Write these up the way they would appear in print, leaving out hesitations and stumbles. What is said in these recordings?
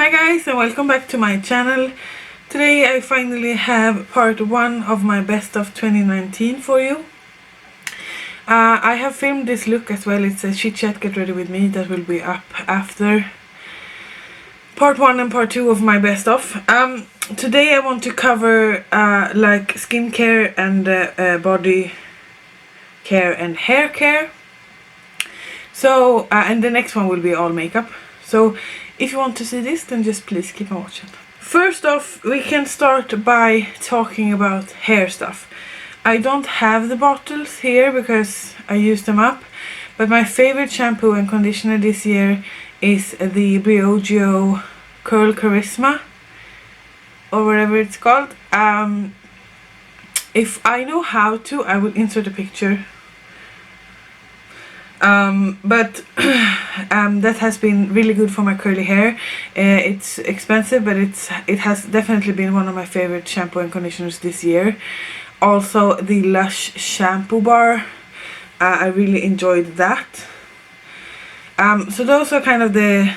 Hi guys, and welcome back to my channel. Today I finally have part 1 of my best of 2019 for you. I have filmed this look as well. It's a chit chat get ready with me that will be up after part 1 and part 2 of my best of. Today I want to cover like skincare and body care and hair care. So and the next one will be all makeup. So if you want to see this, then just please keep on watching. First off, we can start by talking about hair stuff. I don't have the bottles here because I used them up, but my favorite shampoo and conditioner this year is the Briogeo Curl Charisma, or whatever it's called. If I know how to, I will insert a picture. But that has been really good for my curly hair. It's expensive, but it has definitely been one of my favorite shampoo and conditioners this year. Also the Lush shampoo bar, I really enjoyed that. So those are kind of the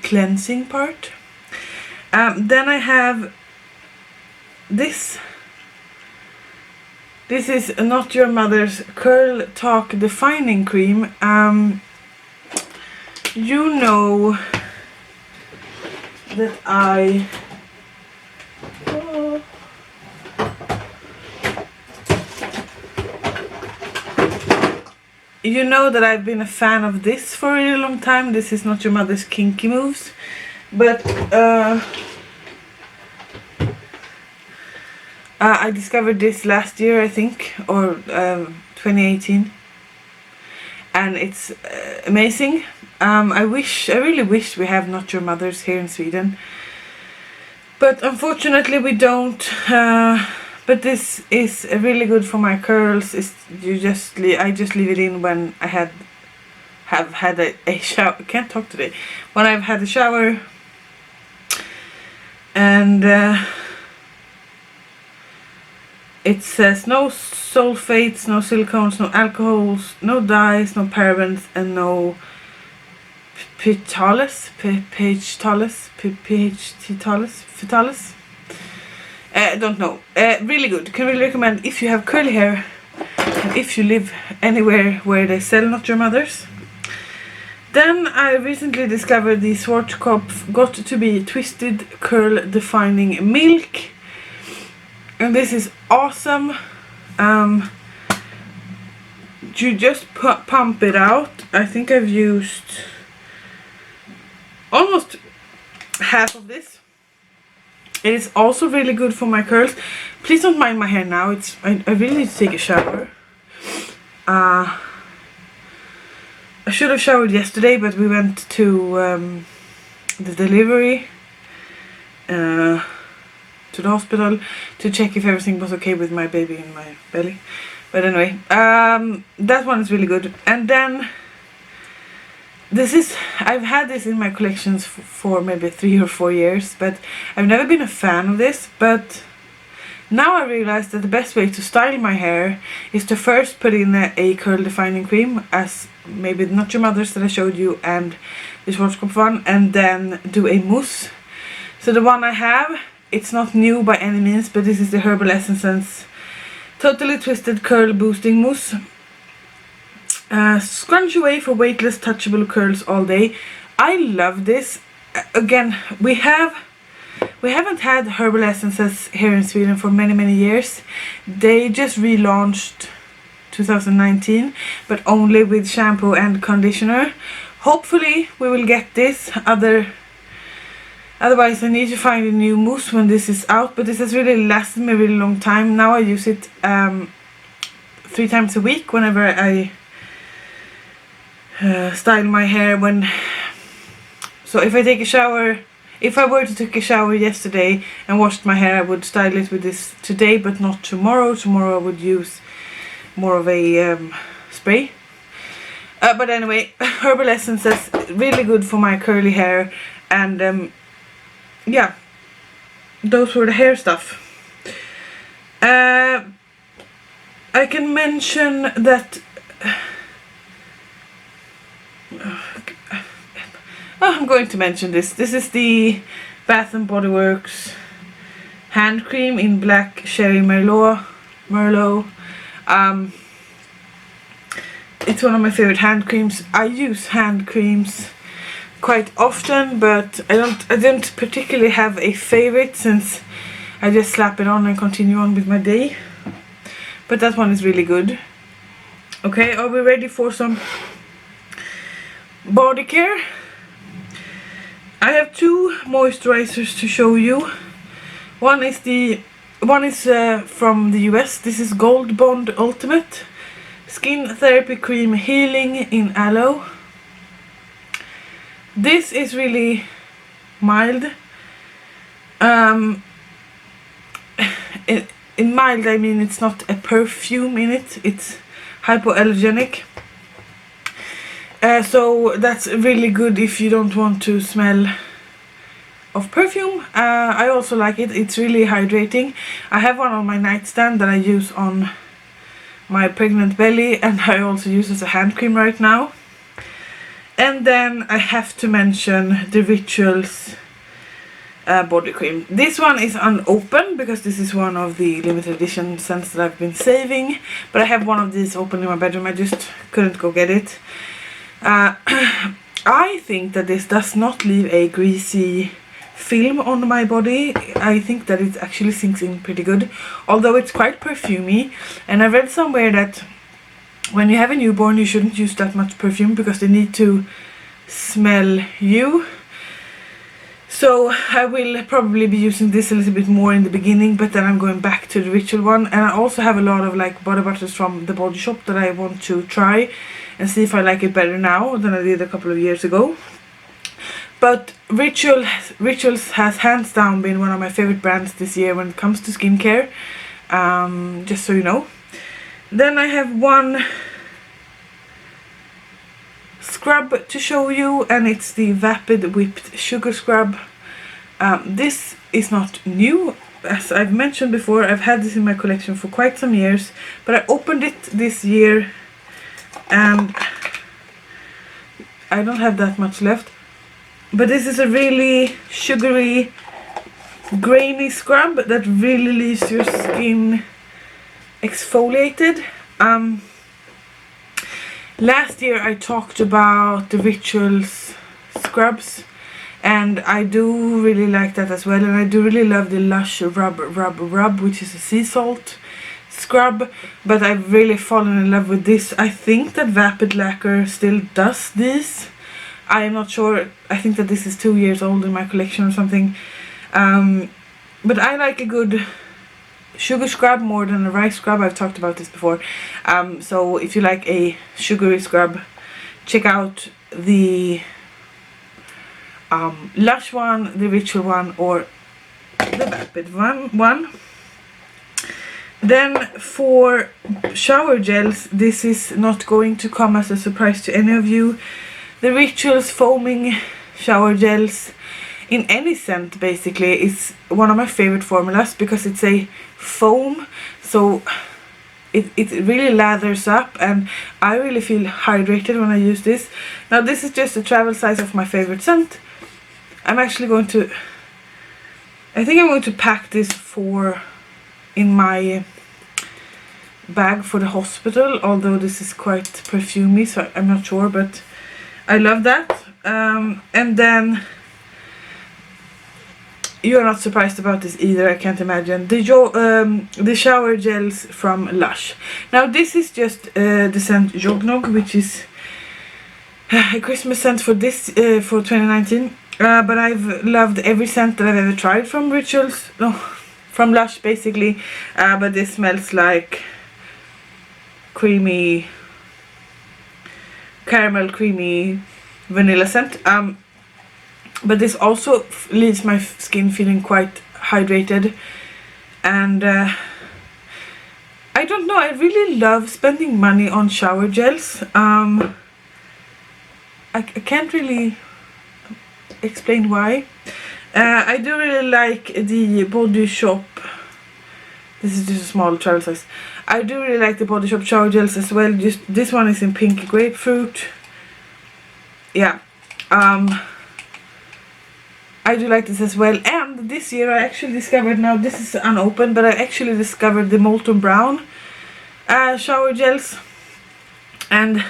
cleansing part. Then I have this. This is Not Your Mother's Curl Talk Defining Cream. You know that you know that I've been a fan of this for a really long time. This is Not Your Mother's Kinky Moves, but I discovered this last year, I think, or 2018, and it's amazing. I really wish we have Not Your Mother's here in Sweden, but unfortunately we don't. But this is really good for my curls. I just leave it in when I have had a shower. I can't talk today. When I've had a shower, and it says no sulfates, no silicones, no alcohols, no dyes, no parabens, and no phthalate. I don't know. Really good. Can really recommend if you have curly hair and if you live anywhere where they sell Not Your Mother's. Then I recently discovered the Schwarzkopf Got to Be Twisted Curl Defining Milk. And this is awesome. You just pump it out. I think I've used almost half of this. It is also really good for my curls. Please don't mind my hair now. I really need to take a shower. I should have showered yesterday, but we went to the delivery. To the hospital to check if everything was okay with my baby in my belly. But anyway, that one is really good. And then I've had this in my collections for maybe 3 or 4 years, but I've never been a fan of this. But now I realize that the best way to style my hair is to first put in a curl defining cream, as maybe Not Your Mother's that I showed you and the Schwarzkopf one, and then do a mousse. So the one I have, it's not new by any means, but this is the Herbal Essences Totally Twisted Curl Boosting Mousse. Scrunch away for weightless touchable curls all day. I love this. Again, we haven't had Herbal Essences here in Sweden for many years. They just relaunched 2019, but only with shampoo and conditioner. Hopefully we will get this. Otherwise I need to find a new mousse when this is out, but this has really lasted me a really long time. Now I use it 3 times a week whenever I style my hair. So if I take a shower, if I were to take a shower yesterday and washed my hair, I would style it with this today, but not tomorrow. Tomorrow I would use more of a spray. But anyway, Herbal Essences, really good for my curly hair. And yeah, those were the hair stuff. I can mention that I'm going to mention this. This is the Bath and Body Works hand cream in black cherry merlot. It's one of my favorite hand creams. I use hand creams quite often, but I don't particularly have a favorite, since I just slap it on and continue on with my day. But that one is really good. Okay, are we ready for some Bodycare? I have two moisturizers to show you. One is from the US. This is Gold Bond Ultimate Skin Therapy Cream Healing in Aloe. This is really mild. In mild I mean it's not a perfume in it, it's hypoallergenic. So that's really good if you don't want to smell of perfume. I also like it, it's really hydrating. I have one on my nightstand that I use on my pregnant belly, and I also use as a hand cream right now. And then I have to mention the Rituals body cream. This one is unopened because this is one of the limited edition scents that I've been saving, but I have one of these open in my bedroom. I just couldn't go get it. I think that this does not leave a greasy film on my body. I think that it actually sinks in pretty good, although it's quite perfumey. And I read somewhere that when you have a newborn you shouldn't use that much perfume because they need to smell you. So I will probably be using this a little bit more in the beginning, but then I'm going back to the Ritual one. And I also have a lot of like body butters from the Body Shop that I want to try and see if I like it better now than I did a couple of years ago. But Rituals has hands down been one of my favorite brands this year when it comes to skincare, just so you know. Then I have one scrub to show you, and it's the Vapid Whipped Sugar Scrub. This is not new. As I've mentioned before, I've had this in my collection for quite some years, but I opened it this year and I don't have that much left. But this is a really sugary, grainy scrub that really leaves your skin exfoliated. Last year I talked about the Rituals scrubs, and I do really like that as well. And I do really love the Lush Rub, which is a sea salt scrub, but I've really fallen in love with this. I think that Vapid Lacquer still does these. I am not sure. I think that this is 2 years old in my collection or something. But I like a good sugar scrub more than a rice scrub. I've talked about this before. So if you like a sugary scrub, check out the Lush one, the Ritual one, or the Vapid one. Then for shower gels, this is not going to come as a surprise to any of you. The Rituals foaming shower gels in any scent basically is one of my favorite formulas because it's a foam, so it really lathers up, and I really feel hydrated when I use this. Now this is just a travel size of my favorite scent. I'm actually going to, I think I'm going to pack this in my bag for the hospital, although this is quite perfumey, so I'm not sure, but I love that. And then you're not surprised about this either, I can't imagine. The shower gels from Lush. Now this is just the scent Jognog, which is a Christmas scent for this for 2019. But I've loved every scent that I've ever tried from Rituals, no, from Lush basically. But this smells like creamy, caramel creamy vanilla scent. But this also leaves my skin feeling quite hydrated, and I don't know, I really love spending money on shower gels. I can't really explain why. I do really like the Body Shop. This is just a small travel size. I do really like the Body Shop shower gels as well. Just this one is in pink grapefruit. Yeah. I do like this as well. And this year I actually discovered, now this is unopened, but I actually discovered the Molton Brown shower gels, and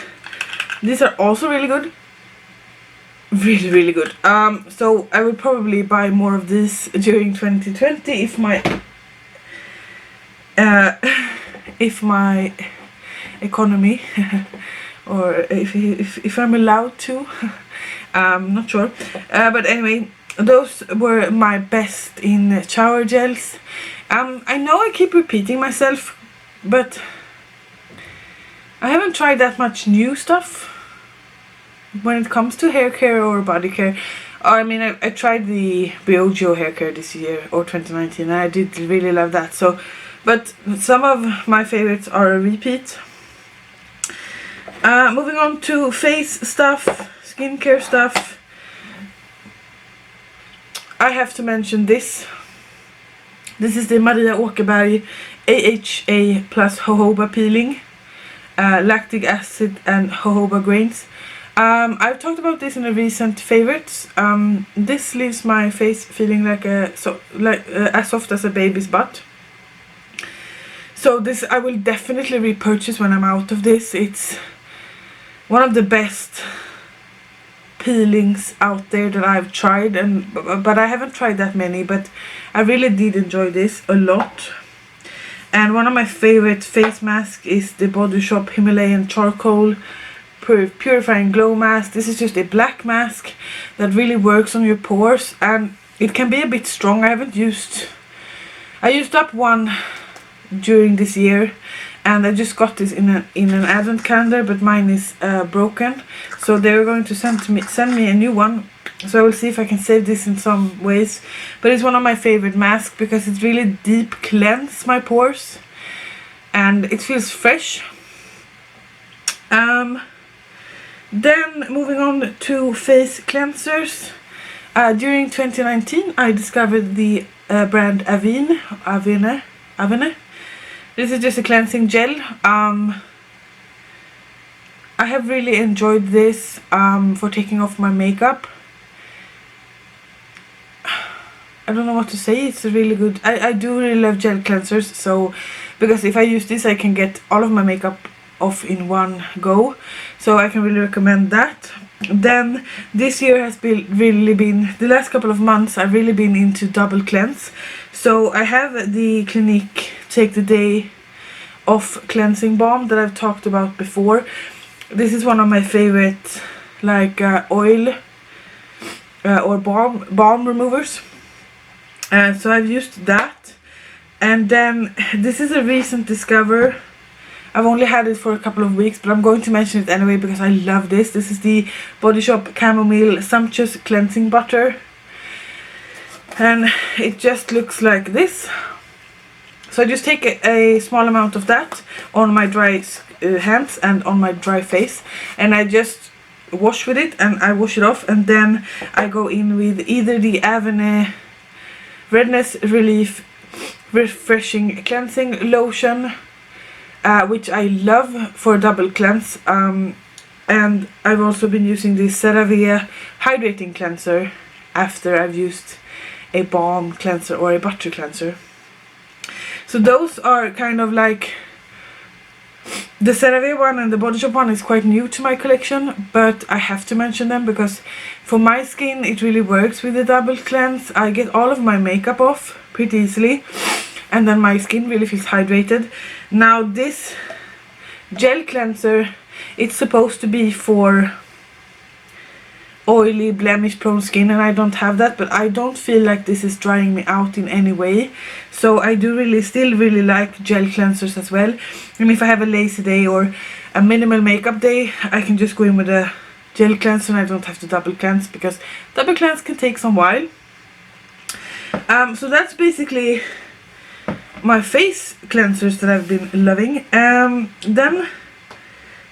these are also really good, really good. So I will probably buy more of these during 2020 if my economy or if I'm allowed to. Not sure, but anyway, those were my best in shower gels. I know I keep repeating myself, but I haven't tried that much new stuff when it comes to hair care or body care. I mean, I tried the Briogeo hair care this year, or 2019, and I did really love that. So, but some of my favorites are a repeat. Moving on to face stuff, skincare stuff. I have to mention this. This is the Åkerberg AHA plus jojoba peeling, lactic acid and jojoba grains. I've talked about this in a recent favorites. This leaves my face feeling like as soft as a baby's butt. So this I will definitely repurchase when I'm out of this. It's one of the best peelings out there that I've tried, but I haven't tried that many, but I really did enjoy this a lot. And one of my favorite face masks is the Body Shop Himalayan charcoal purifying glow mask. This is just a black mask that really works on your pores, and it can be a bit strong. I used up one during this year, and I just got this in an advent calendar, but mine is broken, so they're going to send me a new one. So I will see if I can save this in some ways. But it's one of my favorite masks because it really deep cleanses my pores and it feels fresh. Then moving on to face cleansers. During 2019 I discovered the brand Avene. This is just a cleansing gel. I have really enjoyed this for taking off my makeup. I don't know what to say. It's really good. I do really love gel cleansers, so because if I use this I can get all of my makeup off in one go, so I can really recommend that. Then this year has really been the last couple of months I've really been into double cleanse. So I have the Clinique Take the Day Off cleansing balm that I've talked about before. This is one of my favorite oil or balm removers. So I've used that. And then this is a recent discover. I've only had it for a couple of weeks, but I'm going to mention it anyway because I love this. This is the Body Shop Camomille Sumptuous Cleansing Butter. And it just looks like this. So I just take a small amount of that on my dry hands and on my dry face. And I just wash with it and I wash it off. And then I go in with either the Avene Redness Relief Refreshing Cleansing Lotion, which I love for double cleanse, and I've also been using the CeraVe hydrating cleanser after I've used a balm cleanser or a butter cleanser. So those are kind of like the CeraVe one, and the Body Shop one is quite new to my collection, but I have to mention them because for my skin it really works with the double cleanse. I get all of my makeup off pretty easily, and then my skin really feels hydrated. Now this gel cleanser, it's supposed to be for oily, blemish prone skin, and I don't have that, but I don't feel like this is drying me out in any way. So I do still really like gel cleansers as well. And if I have a lazy day or a minimal makeup day, I can just go in with a gel cleanser and I don't have to double cleanse, because double cleanse can take some while. So that's basically my face cleansers that I've been loving. Then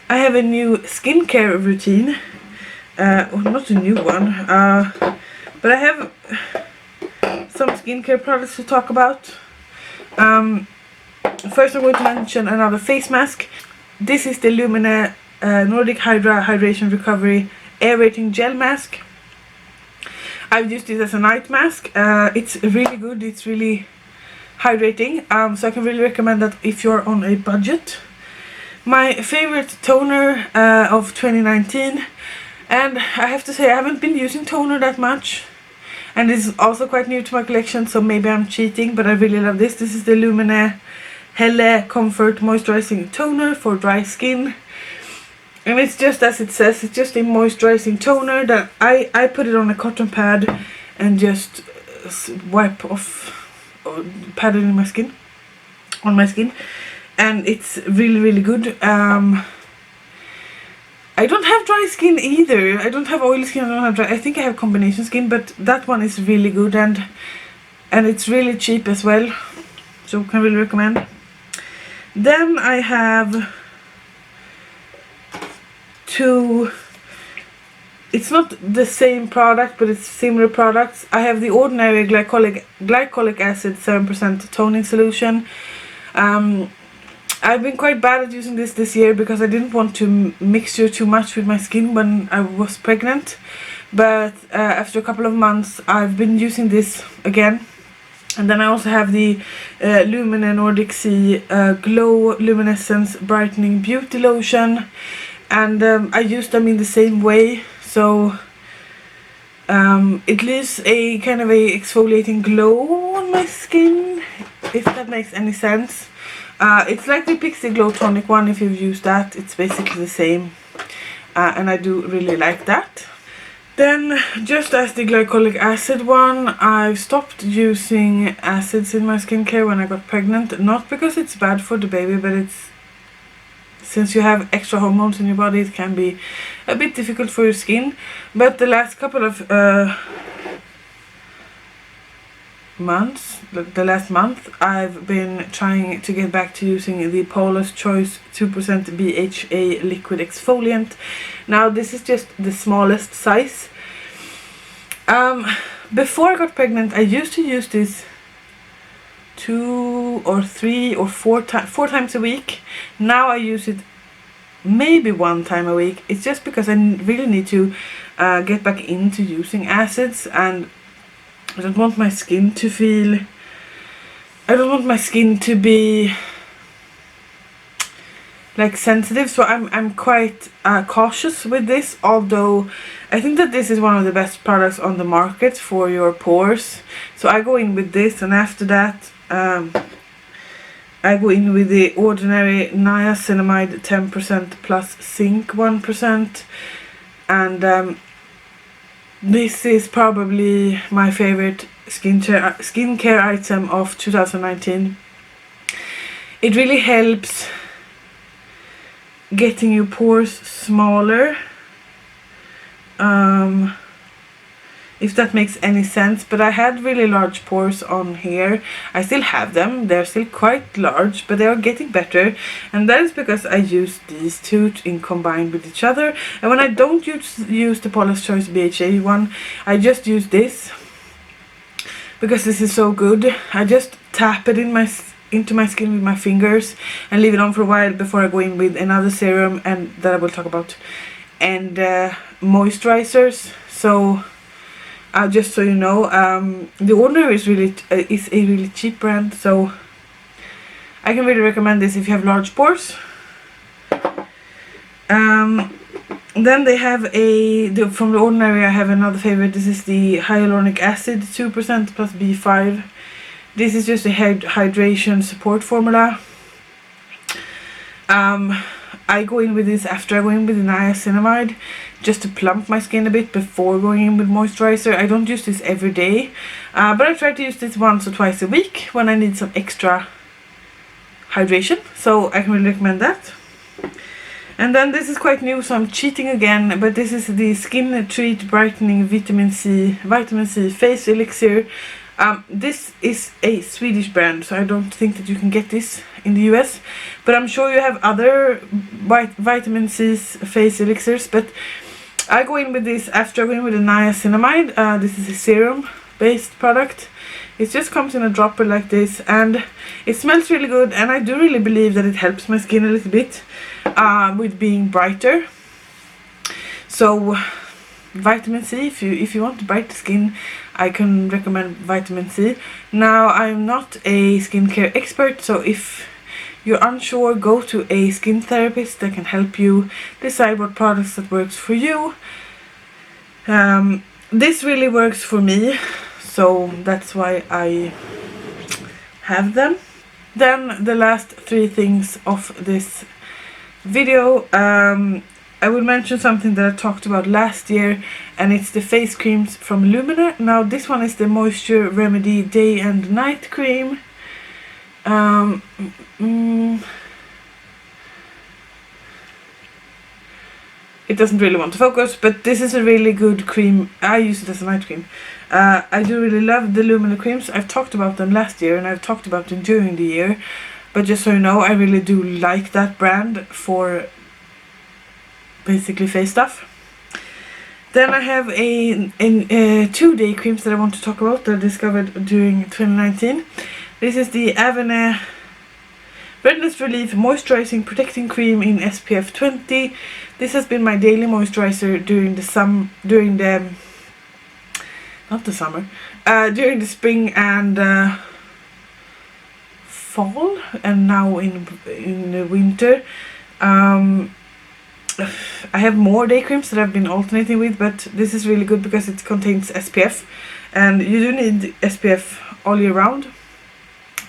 I have a new skincare routine. Not a new one, but I have some skincare products to talk about. First I'm going to mention another face mask. This is the Lumene Nordic Hydra Hydration Recovery Aerating Gel Mask. I've used it as a night mask. It's really good, it's really hydrating, so I can really recommend that if you're on a budget. My favorite toner of 2019, and I have to say I haven't been using toner that much, and this is also quite new to my collection, so maybe I'm cheating, but I really love this. This is the Lumene Helle Comfort Moisturizing Toner for dry skin. And it's just as it says, it's just a moisturizing toner that I put it on a cotton pad and just wipe off, or pat it in my skin, on my skin, and it's really good. I don't have dry skin either. I don't have oily skin, I don't have dry. I think I have combination skin, but that one is really good, and it's really cheap as well, so can really recommend. Then I have two, it's not the same product, but it's similar products. I have the ordinary glycolic acid 7% toning solution. I've been quite bad at using this year because I didn't want to mixture too much with my skin when I was pregnant, but after a couple of months I've been using this again. And then I also have the Lumene Nordic Sea Glow Luminescence Brightening Beauty Lotion, and I use them in the same way, so it leaves a kind of a exfoliating glow on my skin, if that makes any sense. It's like the Pixie Glow Tonic one. If you've used that, it's basically the same, and I do really like that. Then, just as the glycolic acid one, I've stopped using acids in my skincare when I got pregnant. Not because it's bad for the baby, but it's, since you have extra hormones in your body, it can be a bit difficult for your skin. But the last couple of months, the last month, I've been trying to get back to using the Paula's Choice 2% BHA liquid exfoliant. Now this is just the smallest size. Before I got pregnant, I used to use this 2 or 3 or 4 times a week. Now I use it maybe 1 time a week. It's just because I really need to get back into using acids, and I don't want my skin to feel, I don't want my skin to be like sensitive, so I'm quite cautious with this, although I think that this is one of the best products on the market for your pores. So I go in with this, and after that I go in with the ordinary niacinamide 10% plus zinc 1%, and this is probably my favorite skincare item of 2019. It really helps getting your pores smaller, if that makes any sense. But I had really large pores on here. I still have them, they're still quite large, but they are getting better, and that is because I use these two in combined with each other. And when I don't use the Paula's Choice BHA one, I just use this because this is so good. I just tap it into my skin with my fingers and leave it on for a while before I go in with another serum, and that I will talk about, and moisturizers. So just so you know, the Ordinary is a really cheap brand, so I can really recommend this if you have large pores. Then they have from the Ordinary, I have another favorite. This is the hyaluronic acid 2% plus B5. This is just a hydration support formula. I go in with this after I go in with the niacinamide, just to plump my skin a bit before going in with moisturizer. I don't use this every day, but I try to use this once or twice a week when I need some extra hydration, so I can really recommend that. And then this is quite new, so I'm cheating again, but this is the Skin Treat Brightening Vitamin C Face Elixir. This is a Swedish brand, so I don't think that you can get this in the US, but I'm sure you have other vitamin C face elixirs. But I go in with this after I go in with the niacinamide. This is a serum based product. It just comes in a dropper like this, and it smells really good, and I do really believe that it helps my skin a little bit with being brighter. So vitamin C. If you want bright skin, I can recommend vitamin C. Now, I'm not a skincare expert, so if you're unsure, go to a skin therapist that can help you decide what products that works for you. This really works for me, so that's why I have them. Then the last 3 things of this video, I will mention something that I talked about last year, and it's the face creams from Lumina. Now this one is the Moisture Remedy Day and Night Cream. It doesn't really want to focus, but this is a really good cream. I use it as a night cream. I do really love the Lumina creams. I've talked about them last year and I've talked about them during the year. But just so you know, I really do like that brand for basically face stuff. Then I have a 2-day creams that I want to talk about that I discovered during 2019. This is the Avene Redness Relief Moisturizing Protecting Cream in SPF 20. This has been my daily moisturizer during the during the spring and fall, and now in the winter. I have more day creams that I've been alternating with, but this is really good because it contains SPF, and you do need SPF all year round.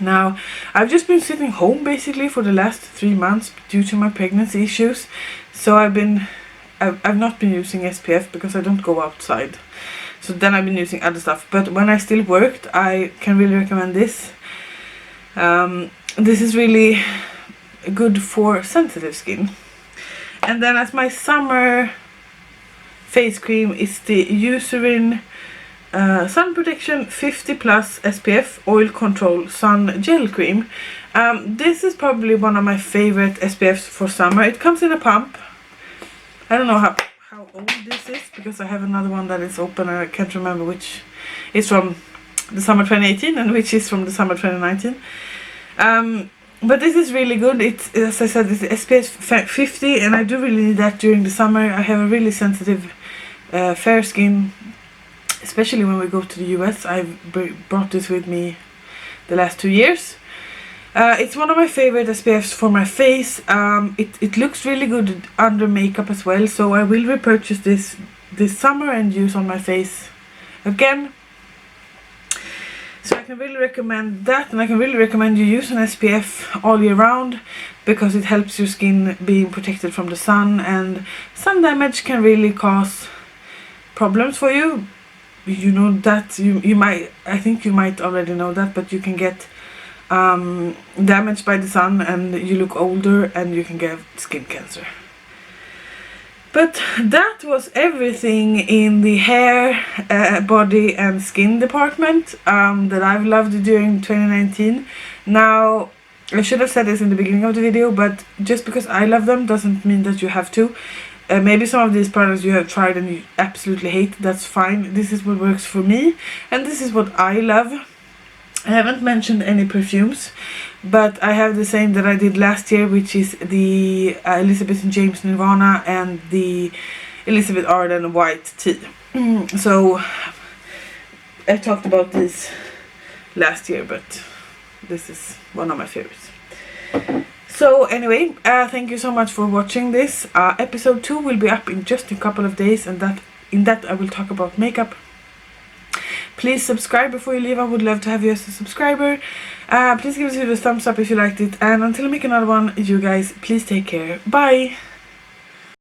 Now, I've just been sitting home basically for the last 3 months due to my pregnancy issues, so I've not been using SPF because I don't go outside. So then I've been using other stuff, but when I still worked, I can really recommend this. This is really good for sensitive skin. And then as my summer face cream is the Eucerin Sun Protection 50 Plus SPF Oil Control Sun Gel Cream. This is probably one of my favorite SPFs for summer. It comes in a pump. I don't know how old this is because I have another one that is open and I can't remember which is from the summer 2018 and which is from the summer 2019. But this is really good. It's, as I said, it's SPF 50, and I do really need that during the summer. I have a really sensitive fair skin, especially when we go to the US. I've brought this with me the last 2 years. It's one of my favorite SPFs for my face. It looks really good under makeup as well, so I will repurchase this summer and use on my face again. So I can really recommend that, and I can really recommend you use an SPF all year round because it helps your skin being protected from the sun, and sun damage can really cause problems for you. You know that, you might, I think you might already know that, but you can get damaged by the sun and you look older and you can get skin cancer. But that was everything in the hair, body and skin department that I've loved during 2019. Now, I should have said this in the beginning of the video, but just because I love them doesn't mean that you have to. Maybe some of these products you have tried and you absolutely hate, that's fine. This is what works for me and this is what I love. I haven't mentioned any perfumes, but I have the same that I did last year, which is the Elizabeth & James Nirvana and the Elizabeth Arden White Tea. So I talked about this last year, but this is one of my favorites. So anyway, thank you so much for watching this. Episode 2 will be up in just a couple of days, and in that I will talk about makeup. Please subscribe before you leave. I would love to have you as a subscriber. Please give this video a thumbs up if you liked it. And until I make another one, you guys, please take care. Bye!